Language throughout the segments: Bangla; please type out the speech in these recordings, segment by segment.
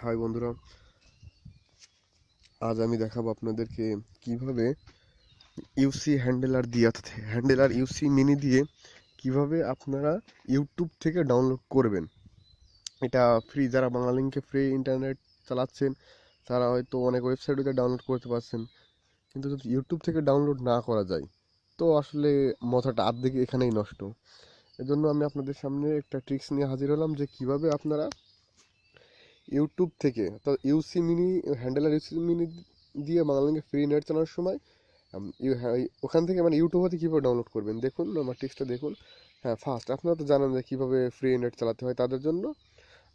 হাই বন্ধুরা, আজ আমি দেখাবো আপনাদেরকে কিভাবে হ্যান্ডেলার ইউসি মিনি দিয়ে কিভাবে আপনারা ইউটিউব থেকে ডাউনলোড করবেন। এটা ফ্রি, যারা বাংলালিংকে ফ্রি ইন্টারনেট চালাচ্ছেন তারা হয়তো অনেক ওয়েবসাইটে ডাউনলোড করতে পারছেন, কিন্তু যদি ইউটিউব থেকে ডাউনলোড না করা যায় তো আসলে মাথাটা আর্ধেক এখানেই নষ্ট। এজন্য আমি আপনাদের সামনে একটা ট্রিক্স নিয়ে হাজির হলাম যে কিভাবে আপনারা ইউটিউব থেকে অর্থাৎ হ্যান্ডেলার ইউসি মিনি দিয়ে বাংলালিংকে ফ্রি নেট চালানোর সময় ওখান থেকে মানে ইউটিউব হতে কীভাবে ডাউনলোড করবেন দেখুন, আমার টিক্সটা দেখুন। হ্যাঁ, ফার্স্ট আপনারা তো জানেন যে কীভাবে ফ্রি নেট চালাতে হয় তাদের জন্য।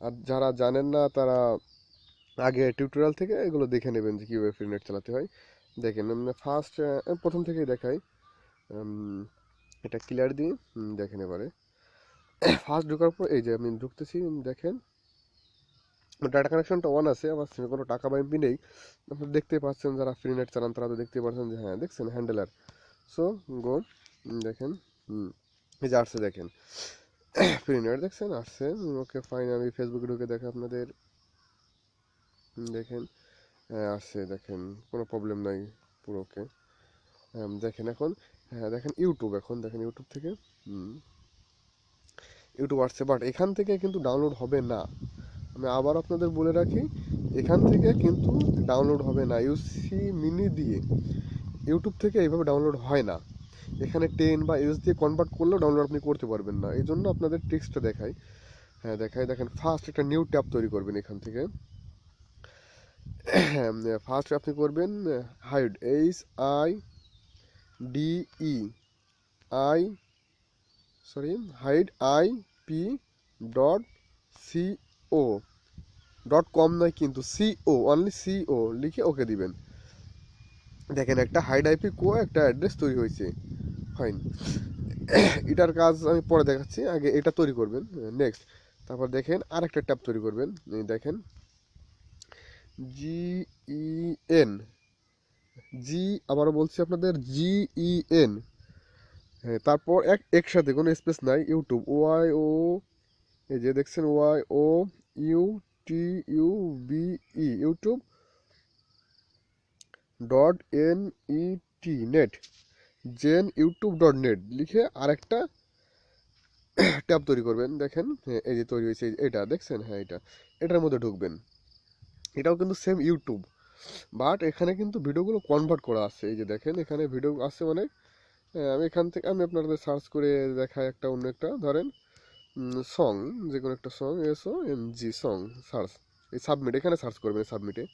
আর যারা জানেন না তারা আগে টিউটোরিয়াল থেকে এগুলো দেখে নেবেন যে কীভাবে ফ্রি নেট চালাতে হয়। দেখেন, ফার্স্ট প্রথম থেকেই দেখাই। এটা ক্লিয়ার দিয়ে দেখেন এবারে। ফার্স্ট ঢোকার পর এই যে আমি ঢুকতেছি, দেখেন ডাটা কানেকশনটা অন আছে, আমার সিমে কোনো টাকা বা এমবি নেই। আপনারা দেখতে পাচ্ছেন, যারা ফ্রি নেট চালান তারা তো দেখতে পাচ্ছেন যে হ্যাঁ দেখছেন হ্যান্ডেলার। সো গো, দেখেন, এই যে আসছে দেখেন ফ্রি নেট দেখছেন আসছে। ওকে ফাইন, আমি ফেসবুকে ঢুকে দেখে আপনাদের দেখেন হ্যাঁ আসছে, দেখেন কোনো প্রবলেম নাই, পুরো ওকে। দেখেন এখন, হ্যাঁ দেখেন ইউটিউব, এখন দেখেন ইউটিউব থেকে ইউটিউব আসছে, বাট এখান থেকে কিন্তু ডাউনলোড হবে না। আমি আবার আপনাদের বলে রাখি, এখান থেকে কিন্তু ডাউনলোড হবে না। ইউসি মিনি দিয়ে ইউটিউব থেকে এইভাবে ডাউনলোড হয় না। এখানে 10 বা ইউএস দিয়ে কনভার্ট করলেও ডাউনলোড আপনি করতে পারবেন না। এই জন্য আপনাদের ট্রিক্সটা দেখাই। হ্যাঁ দেখাই, দেখেন ফার্স্ট একটা নিউ ট্যাব তৈরি করবেন এখান থেকে। ফার্স্ট আপনি করবেন hide, HIDE I sorry hide IP dot CO, dot com নয় কিন্তু, CO অনলি, CO লিখে ওকে দিবেন। দেখেন একটা হাইড আইপি একটা অ্যাড্রেস তৈরি হয়েছে, ফাইন। এটার কাজ আমি পরে দেখাচ্ছি, আগে এটা তৈরি করবেন। নেক্সট, তারপর দেখেন আরেকটা ট্যাব তৈরি করবেন। এই দেখেন GEN, আবারও বলছি আপনাদের GEN, হ্যাঁ তারপর একসাথে কোনো স্পেস নাই, ইউটিউব, এই যে দেখছেন YOUTUBE, ইউটিউব .NET, নেট, জেন ইউটিউব .net লিখে আরেকটা ট্যাব তৈরি করবেন। দেখেন হ্যাঁ, এই যে তৈরি হয়েছে, এটা দেখছেন, হ্যাঁ এটার মধ্যে ঢুকবেন। এটাও কিন্তু সেম ইউটিউব, বাট এখানে কিন্তু ভিডিওগুলো কনভার্ট করা আছে। এই যে দেখেন এখানে ভিডিও আছে অনেক। আমি এখান থেকে আমি আপনাদের সার্চ করে দেখাই একটা, অন্য একটা ধরেন সং, যে কোনো একটা সং, SONG সং, সার্চ, এই সাবমিট, এখানে সার্চ করবেন সাবমিটে।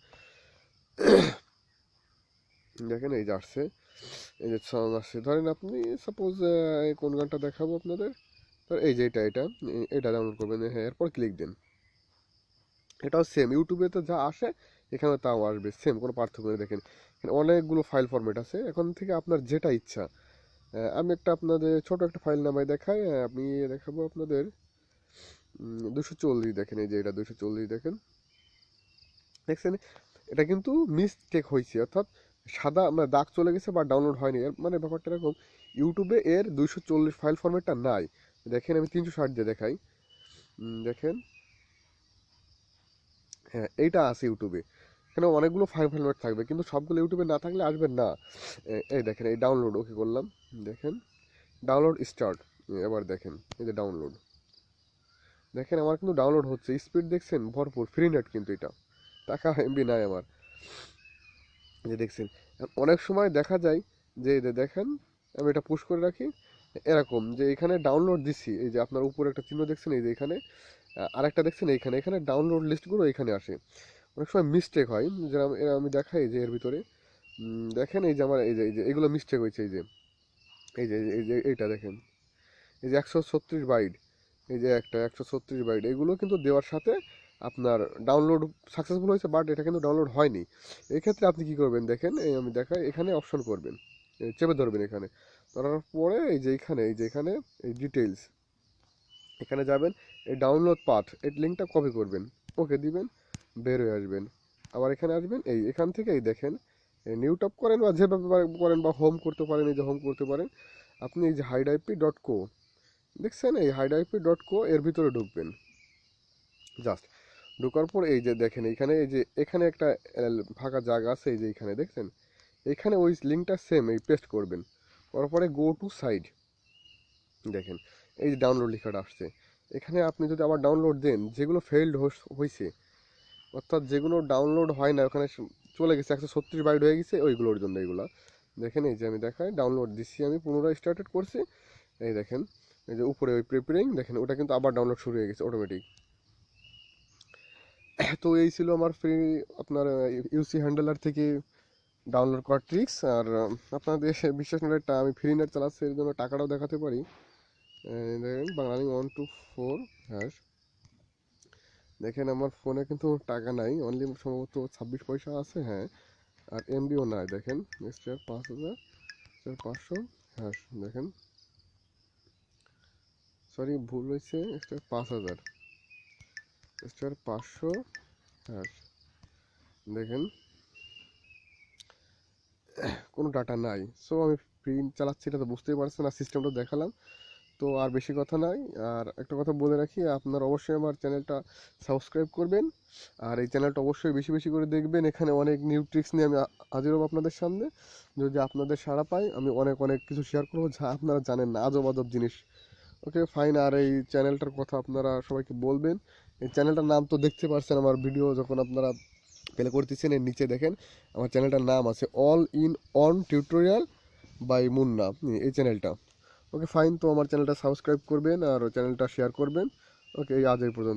দেখেন এই যে আসছে, এই যে সং আসছে। ধরেন আপনি সাপোজ কোন গানটা দেখাবো আপনাদের, এই যে এটা ডাউনলোড করবেন। হ্যাঁ, এরপর ক্লিক দেন। এটাও সেম ইউটিউবে তো যা আসে এখানে তাও আসবে, সেম, কোনো পার্থক্য নেই। দেখেন এখানে অনেকগুলো ফাইল ফরম্যাট আছে, এখন থেকে আপনার যেটা ইচ্ছা। আমি একটা আপনাদের ছোট একটা ফাইল নামাই দেখাই। আমি দেখাবো আপনাদের 240, দেখেন এই যে এটা 240, দেখেন দেখছেন, এটা কিন্তু মিস্টেক হয়েছে, অর্থাৎ সাদা মানে দাগ চলে গেছে বা ডাউনলোড হয়নি। এর মানে ব্যাপারটা এরকম, ইউটিউবে এর 240 ফাইল ফরম্যাটটা নাই। দেখেন আমি 360 দিয়ে দেখাই, দেখেন হ্যাঁ এইটা আছে ইউটিউবে। এখানে অনেকগুলো ফাইল ফরম্যাট থাকবে, কিন্তু সবগুলো ইউটিউবে না থাকলে আসবে না। এই দেখেন এই ডাউনলোড ওকে করলাম, দেখেন ডাউনলোড স্টার্ট। এবার দেখেন এই যে ডাউনলোড, দেখেন আমার কিন্তু ডাউনলোড হচ্ছে, স্পিড দেখছেন ভরপুর, ফ্রি নেট কিন্তু এটা, টাকা এমবি নাই আমার। এই যে দেখছেন, অনেক সময় দেখা যায় যে এই যে দেখেন আমি এটা পুশ করে রাখি, এরকম যে এখানে ডাউনলোড দিচ্ছি, এই যে আপনার উপরে একটা চিহ্ন দেখছেন, এই যে এখানে আরেকটা দেখছেন, এইখানে এখানে ডাউনলোড লিস্টগুলো এখানে আসে। অনেক সময় মিস্টেক হয়, যেরকম আমি দেখাই যে এর ভিতরে দেখেন এই যে আমার এই যে এগুলো মিস্টেক হয়েছে। এই যে এইটা দেখেন, এই যে 136 বাইট, এই যে একটা 136 বাইট, এগুলো কিন্তু দেওয়ার সাথে আপনার ডাউনলোড সাকসেসফুল হয়েছে, বাট এটা কিন্তু ডাউনলোড হয়নি। এই ক্ষেত্রে আপনি কি করবেন দেখেন, এই আমি দেখাই, এখানে অপশন করবেন, চেপে ধরবেন, এখানে ধরার পরে এই যে এখানে এই ডিটেইলস, এখানে যাবেন, এই ডাউনলোড পাথ এই লিঙ্কটা কপি করবেন, ওকে দিবেন, বের হয়ে আসবেন। আবার এখানে আসবেন, এখান থেকে এই দেখেন নিউ টপ করেন বা যেভাবে করেন, বা হোম করতে পারেন, এই যে হোম করতে পারেন। আপনি এই যে হাইড আইপি ডট কো দেখছেন, এই হাইড আইপি ডট কো এর ভিতরে ঢুকবেন। জাস্ট ঢোকার পর এই যে দেখেন এইখানে এই যে এখানে একটা ফাঁকা জায়গা আছে, এই যে এইখানে দেখছেন, এখানে ওই লিঙ্কটা সেম এই পেস্ট করবেন, করার পরে গো টু সাইড, দেখেন এই যে ডাউনলোড লেখাটা আসছে। এখানে আপনি যদি আবার ডাউনলোড দেন, যেগুলো ফেইল্ড হয়েছে, অর্থাৎ যেগুলো ডাউনলোড হয় না, ওখানে চলে গেছে 136 বাইট হয়ে গেছে, ওইগুলোর জন্য এইগুলা দেখেন। এই যে আমি দেখাই, ডাউনলোড দিচ্ছি, আমি পুনরায় স্টার্টেড করছি, এই দেখেন এই যে উপরে ওই প্রিপেয়ারিং দেখেন, ওটা কিন্তু আবার ডাউনলোড শুরু হয়ে গেছে অটোমেটিক। তো এই ছিল আমার ফ্রি আপনার ইউসি হ্যান্ডেলার থেকে ডাউনলোড করার ট্রিক্স। আর আপনাদের বিশ্বাস না, এটা আমি ফ্রি নেট চালাচ্ছি, এর জন্য টাকাটাও দেখাতে পারি। দেখেন বাংলালিং 124#, দেখেন আমার ফোনে কিন্তু টাকা নাই, অনলি সম্ভবত 26 পয়সা আছে, হ্যাঁ, আর এমবিও নাই। দেখেন স্টার 5000 স্টার 500#, দেখেন সরি ভুল হয়েছে, স্টার 5000 স্টার 500#, দেখেন কোনো ডাটা নাই। সো আমি প্রিন্ট চালাচ্ছি, এটা তো বুঝতেই পারছেন, আর সিস্টেমটা দেখালাম। তো আর বেশি কথা নাই। আর একটা কথা বলে রাখি, আপনারা অবশ্যই আমার চ্যানেলটা সাবস্ক্রাইব করবেন, আর এই চ্যানেলটা অবশ্যই বেশি বেশি করে দেখবেন। এখানে অনেক নিউ ট্রিক্স নিয়ে আমি হাজির হব আপনাদের সামনে। যদি আপনাদের সাড়া পাই, আমি অনেক অনেক কিছু শেয়ার করবো যা আপনারা জানেন না, আজব আজব জিনিস। Okay fine. আর এই চ্যানেলটার কথা আপনারা সবাইকে বলবেন। এই চ্যানেলটার নাম তো দেখতে পারছেন, আমার ভিডিও যখন আপনারা প্লে করতেছেন, এর নিচে দেখেন আমার চ্যানেলটার নাম আছে all in one tutorial by Munna, এই চ্যানেলটা। ওকে ফাইন, তো আমার চ্যানেলটা সাবস্ক্রাইব করবেন আর চ্যানেলটা শেয়ার করবেন। ওকে, এই আজ এই পর্যন্ত।